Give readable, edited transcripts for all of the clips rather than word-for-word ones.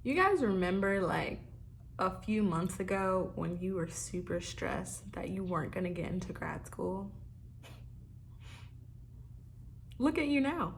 You guys remember like a few months ago when you were super stressed that you weren't gonna get into grad school? Look at you now.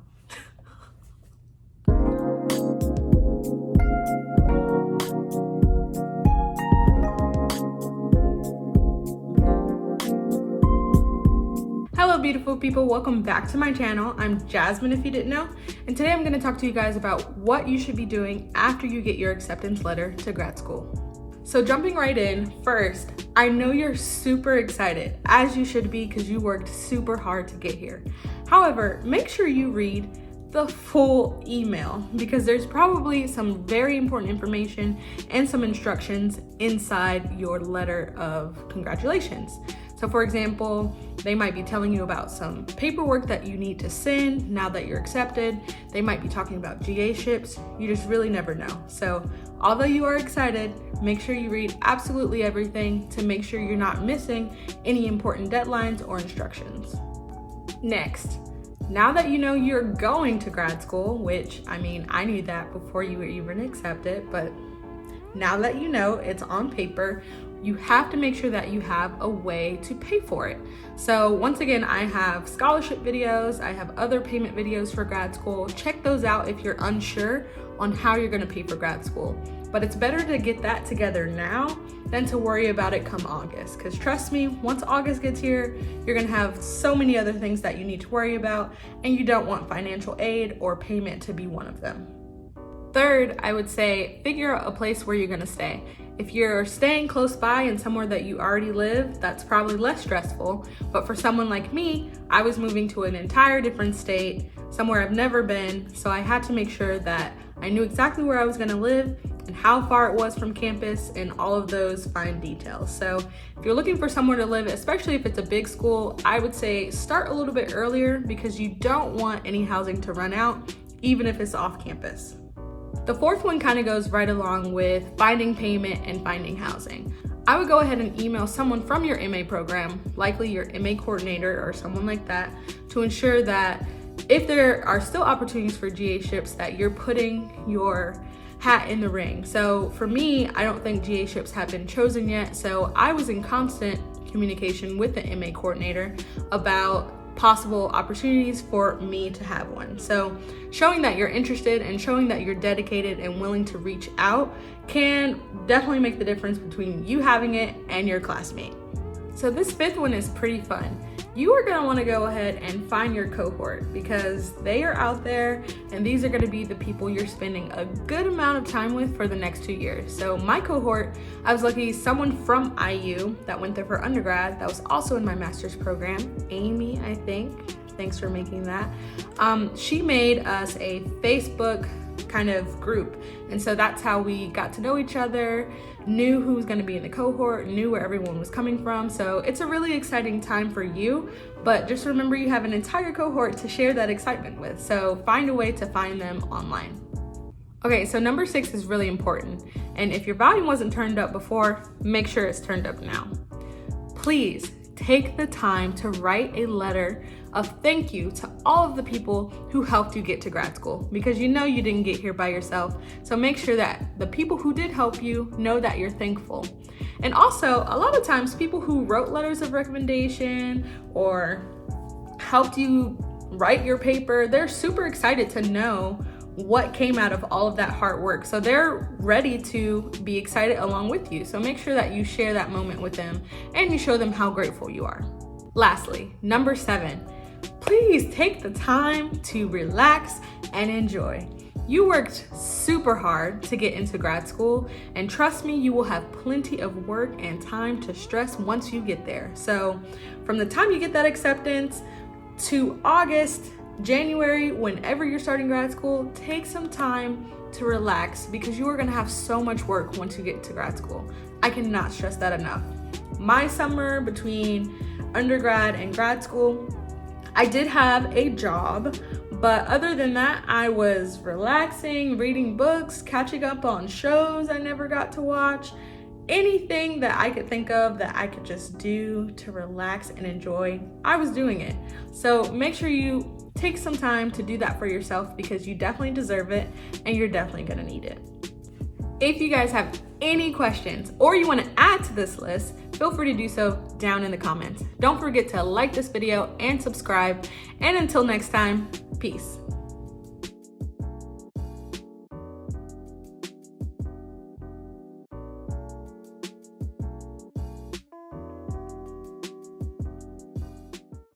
Hello beautiful people, welcome back to my channel. I'm Jasmine if you didn't know, and today I'm going to talk to you guys about what you should be doing after you get your acceptance letter to grad school. So jumping right in, first, I know you're super excited, as you should be because you worked super hard to get here. However, make sure you read the full email because there's probably some very important information and some instructions inside your letter of congratulations. So for example, they might be telling you about some paperwork that you need to send now that you're accepted. They might be talking about GA-ships. You just really never know. So although you are excited, make sure you read absolutely everything to make sure you're not missing any important deadlines or instructions. Next, now that you know you're going to grad school, which I knew that before you were even accepted, but now that you know it's on paper, you have to make sure that you have a way to pay for it. So once again, I have scholarship videos, I have other payment videos for grad school. Check those out if you're unsure on how you're gonna pay for grad school. But it's better to get that together now than to worry about it come August. Because trust me, once August gets here, you're gonna have so many other things that you need to worry about, and you don't want financial aid or payment to be one of them. Third, I would say figure out a place where you're gonna stay. If you're staying close by and somewhere that you already live, that's probably less stressful. But for someone like me, I was moving to an entire different state, somewhere I've never been, so I had to make sure that I knew exactly where I was gonna live and how far it was from campus and all of those fine details. So if you're looking for somewhere to live, especially if it's a big school, I would say start a little bit earlier because you don't want any housing to run out, even if it's off campus. The fourth one kind of goes right along with finding payment and finding housing. I would go ahead and email someone from your MA program, likely your MA coordinator or someone like that, to ensure that if there are still opportunities for GA-ships that you're putting your hat in the ring. So for me, I don't think GA-ships have been chosen yet, so I was in constant communication with the MA coordinator about possible opportunities for me to have one. So showing that you're interested and showing that you're dedicated and willing to reach out can definitely make the difference between you having it and your classmate. So this fifth one is pretty fun. You are gonna wanna go ahead and find your cohort because they are out there and these are gonna be the people you're spending a good amount of time with for the next 2 years. So my cohort, I was lucky someone from IU that went there for undergrad that was also in my master's program, Amy, I think. Thanks for making that. She made us a Facebook kind of group. And so that's how we got to know each other, knew who was going to be in the cohort, knew where everyone was coming from. So it's a really exciting time for you, but just remember you have an entire cohort to share that excitement with. So find a way to find them online. Okay, so number 6 is really important. And if your volume wasn't turned up before, make sure it's turned up now. Please take the time to write a letter of thank you to all of the people who helped you get to grad school because you know you didn't get here by yourself. So make sure that the people who did help you know that you're thankful. And also, a lot of times people who wrote letters of recommendation or helped you write your paper, they're super excited to know what came out of all of that hard work. So they're ready to be excited along with you. So make sure that you share that moment with them and you show them how grateful you are. Lastly, number 7, please take the time to relax and enjoy. You worked super hard to get into grad school, and trust me, you will have plenty of work and time to stress once you get there. So from the time you get that acceptance to August, January, whenever you're starting grad school, take some time to relax because you are gonna have so much work once you get to grad school. I cannot stress that enough. My summer between undergrad and grad school, I did have a job, but other than that, I was relaxing, reading books, catching up on shows I never got to watch, anything that I could think of that I could just do to relax and enjoy, I was doing it. So make sure you take some time to do that for yourself because you definitely deserve it and you're definitely gonna need it. If you guys have any questions or you want to add to this list, feel free to do so down in the comments. Don't forget to like this video and subscribe. And until next time, peace.